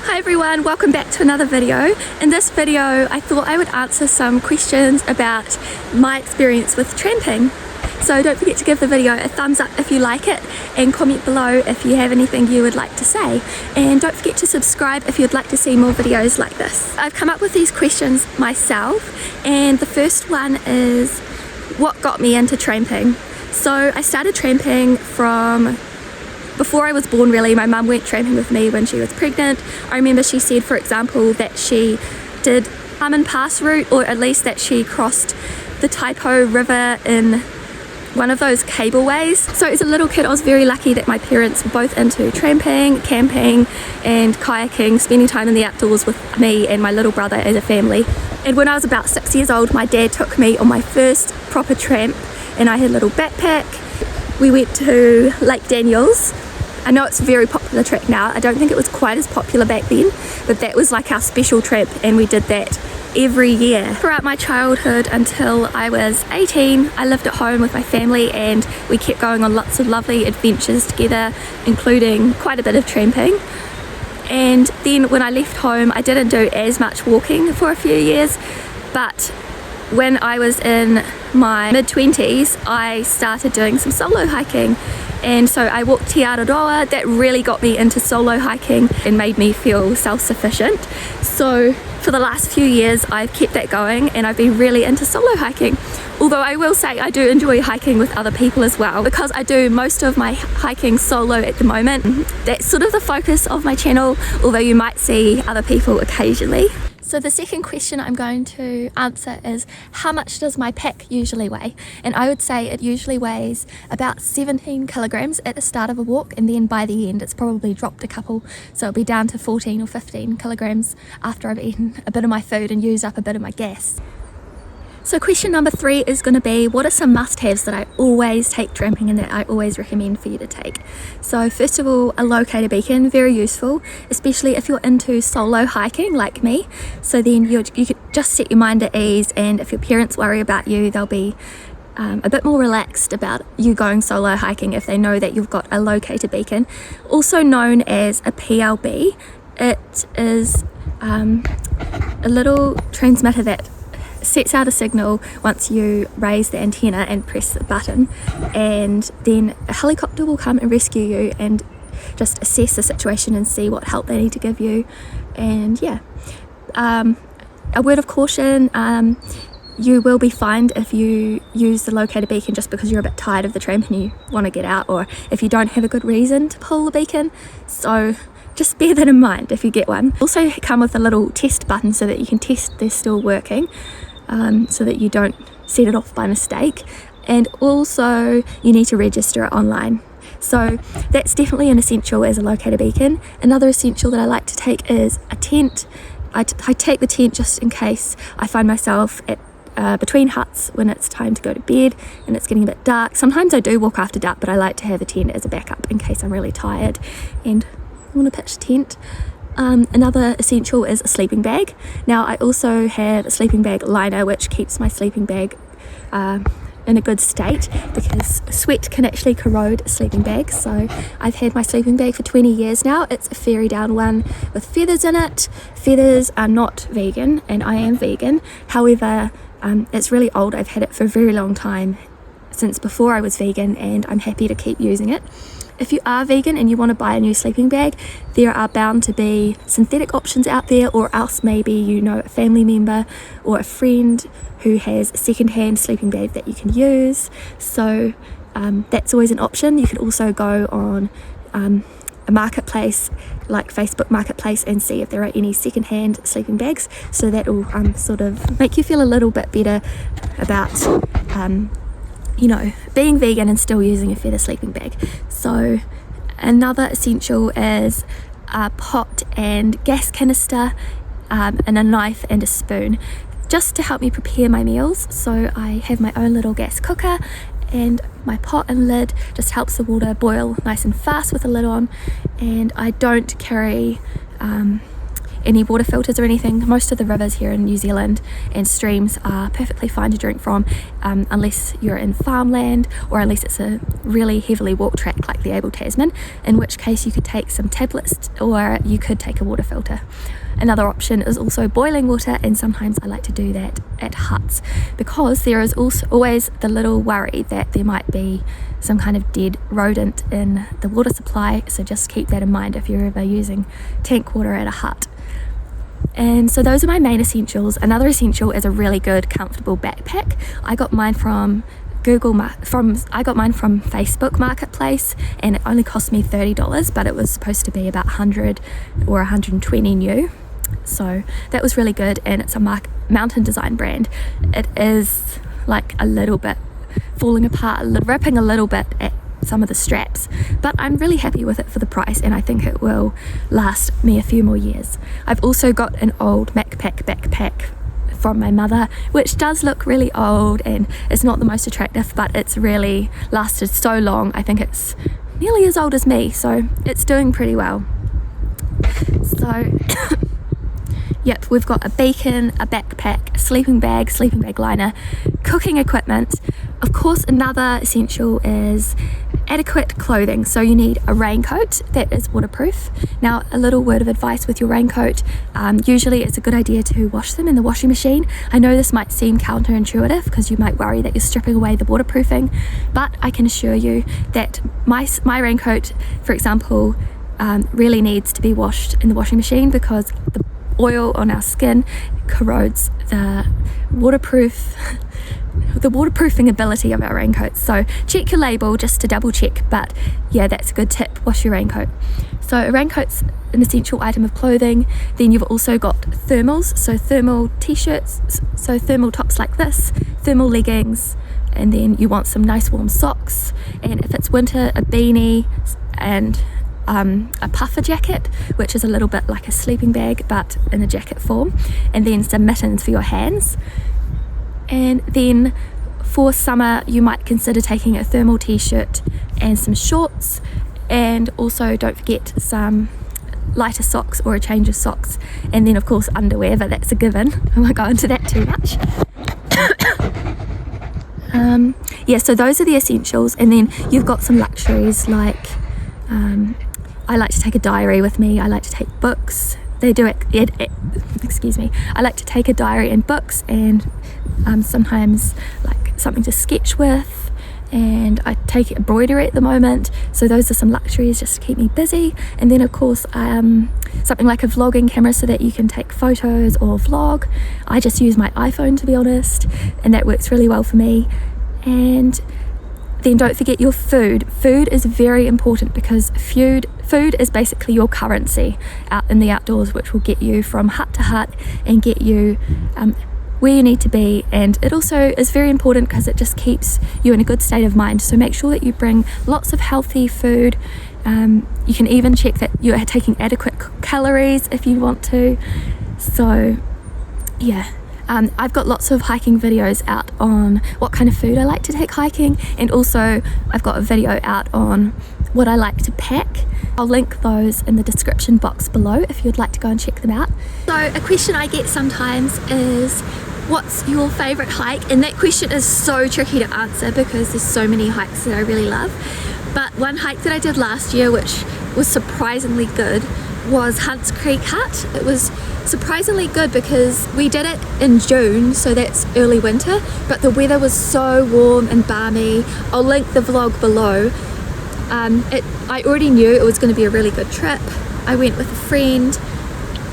Hi everyone, welcome back to another video. In this video I thought I would answer some questions about my experience with tramping. So don't forget to give the video a thumbs up if you like it and comment below if you have anything you would like to say, and don't forget to subscribe if you'd like to see more videos like this. I've come up with these questions myself, and the first one is what got me into tramping. So I started tramping from before I was born really. My mum went tramping with me when she was pregnant. I remember she said, for example, that she did Harmon Pass route, or at least that she crossed the Taipo River in one of those cableways. So as a little kid I was very lucky that my parents were both into tramping, camping and kayaking, spending time in the outdoors with me and my little brother as a family. And when I was about 6 years old, my dad took me on my first proper tramp, and I had a little backpack. We went to Lake Daniels. I know it's a very popular trek now. I don't think it was quite as popular back then, but that was like our special tramp, and we did that every year. Throughout my childhood until I was 18, I lived at home with my family, and we kept going on lots of lovely adventures together, including quite a bit of tramping. And then when I left home, I didn't do as much walking for a few years, but when I was in my mid-20s, I started doing some solo hiking. And so I walked Te Araroa. That really got me into solo hiking and made me feel self-sufficient. So for the last few years I've kept that going, and I've been really into solo hiking. Although I will say I do enjoy hiking with other people as well, because I do most of my hiking solo at the moment. That's sort of the focus of my channel, although you might see other people occasionally. So the second question I'm going to answer is, how much does my pack usually weigh? And I would say it usually weighs about 17 kilograms at the start of a walk, and then by the end it's probably dropped a couple, so it'll be down to 14 or 15 kilograms after I've eaten a bit of my food and used up a bit of my gas. So question number 3 is going to be, what are some must-haves that I always take tramping and that I always recommend for you to take? So first of all, a locator beacon, very useful, especially if you're into solo hiking like me. So then you could just set your mind at ease, and if your parents worry about you, they'll be a bit more relaxed about you going solo hiking if they know that you've got a locator beacon, also known as a PLB. It is a little transmitter that sets out a signal once you raise the antenna and press the button, and then a helicopter will come and rescue you and just assess the situation and see what help they need to give you. And yeah, a word of caution, you will be fined if you use the locator beacon just because you're a bit tired of the tramp and you want to get out, or if you don't have a good reason to pull the beacon. So just bear that in mind if you get one. Also come with a little test button so that you can test they're still working, so that you don't set it off by mistake. And also you need to register it online. So that's definitely an essential as a locator beacon. Another essential that I like to take is a tent. I take the tent just in case I find myself at between huts when it's time to go to bed and it's getting a bit dark. Sometimes I do walk after dark, but I like to have a tent as a backup in case I'm really tired and I want to pitch a tent. Another essential is a sleeping bag. Now I also have a sleeping bag liner, which keeps my sleeping bag in a good state, because sweat can actually corrode a sleeping bag. So I've had my sleeping bag for 20 years now. It's a fairy down one with feathers in it. Feathers are not vegan, and I am vegan. However, it's really old. I've had it for a very long time, since before I was vegan, and I'm happy to keep using it. If you are vegan and you want to buy a new sleeping bag, there are bound to be synthetic options out there, or else maybe you know a family member or a friend who has a second-hand sleeping bag that you can use. So that's always an option. You could also go on a marketplace like Facebook Marketplace and see if there are any second-hand sleeping bags. So that will sort of make you feel a little bit better about you know, being vegan and still using a feather sleeping bag. So another essential is a pot and gas canister, and a knife and a spoon, just to help me prepare my meals. So I have my own little gas cooker, and my pot and lid just helps the water boil nice and fast with the lid on. And I don't carry any water filters or anything. Most of the rivers here in New Zealand and streams are perfectly fine to drink from, unless you're in farmland or unless it's a really heavily walked track like the Abel Tasman, in which case you could take some tablets or you could take a water filter. Another option is also boiling water, and sometimes I like to do that at huts because there is also always the little worry that there might be some kind of dead rodent in the water supply, so just keep that in mind if you're ever using tank water at a hut. And so those are my main essentials. Another essential is a really good comfortable backpack. I got mine from Facebook Marketplace, and it only cost me $30, but it was supposed to be about 100 or 120 new. So that was really good, and it's a Mountain Design brand. It is like a little bit falling apart, ripping a little bit at some of the straps, but I'm really happy with it for the price, and I think it will last me a few more years. I've also got an old Macpac backpack from my mother, which does look really old and it's not the most attractive, but it's really lasted so long. I think it's nearly as old as me, so it's doing pretty well. So yep, we've got a beacon, a backpack, a sleeping bag liner, cooking equipment. Of course, another essential is adequate clothing. So you need a raincoat that is waterproof. Now, a little word of advice with your raincoat, usually it's a good idea to wash them in the washing machine. I know this might seem counterintuitive because you might worry that you're stripping away the waterproofing, but I can assure you that my raincoat, for example, really needs to be washed in the washing machine because the oil on our skin corrodes the waterproofing ability of our raincoats. So check your label just to double check, but yeah, that's a good tip. Wash your raincoat. So a raincoat's an essential item of clothing. Then you've also got thermals, so thermal t-shirts, so thermal tops like this, thermal leggings, and then you want some nice warm socks, and if it's winter, a beanie and a puffer jacket, which is a little bit like a sleeping bag but in a jacket form, and then some mittens for your hands. And then for summer you might consider taking a thermal t-shirt and some shorts, and also don't forget some lighter socks or a change of socks, and then of course underwear, but that's a given. I won't go into that too much. Yeah, so those are the essentials, and then you've got some luxuries like I like to take a diary with me. I like to take books. I like to take a diary and books, and sometimes like something to sketch with, and I take embroidery at the moment, so those are some luxuries just to keep me busy. And then of course something like a vlogging camera so that you can take photos or vlog. I just use my iPhone, to be honest, and that works really well for me. And then don't forget your food. Food is very important because food is basically your currency out in the outdoors, which will get you from hut to hut and get you where you need to be. And it also is very important because it just keeps you in a good state of mind. So make sure that you bring lots of healthy food. You can even check that you're taking adequate calories if you want to. So yeah. I've got lots of hiking videos out on what kind of food I like to take hiking, and also I've got a video out on what I like to pack. I'll link those in the description box below if you'd like to go and check them out. So a question I get sometimes is, what's your favourite hike? And that question is so tricky to answer because there's so many hikes that I really love. But one hike that I did last year, which was surprisingly good, was Hunts Creek Hut. It was surprisingly good because we did it in June, so that's early winter, but the weather was so warm and balmy. I'll link the vlog below. I already knew it was going to be a really good trip. I went with a friend,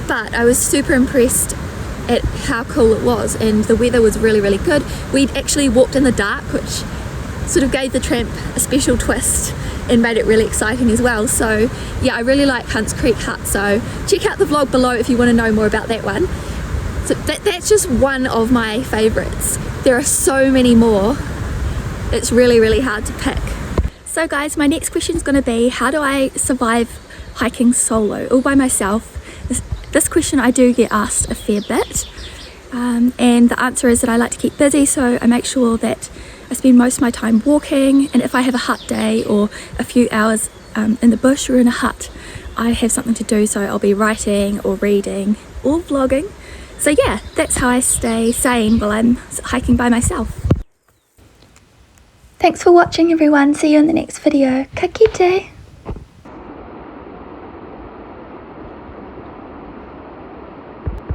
but I was super impressed at how cool it was, and the weather was really, really good. We'd actually walked in the dark, which sort of gave the tramp a special twist and made it really exciting as well. So yeah, I really like Hunts Creek Hut, so check out the vlog below if you want to know more about that one. So that's just one of my favorites. There are so many more. It's really, really hard to pick. So guys, my next question is going to be, how do I survive hiking solo, all by myself? This question I do get asked a fair bit, and the answer is that I like to keep busy, so I make sure that I spend most of my time walking, and if I have a hut day or a few hours in the bush or in a hut, I have something to do, so I'll be writing or reading or vlogging. So yeah, that's how I stay sane while I'm hiking by myself. Thanks for watching everyone, see you in the next video. Ka kite!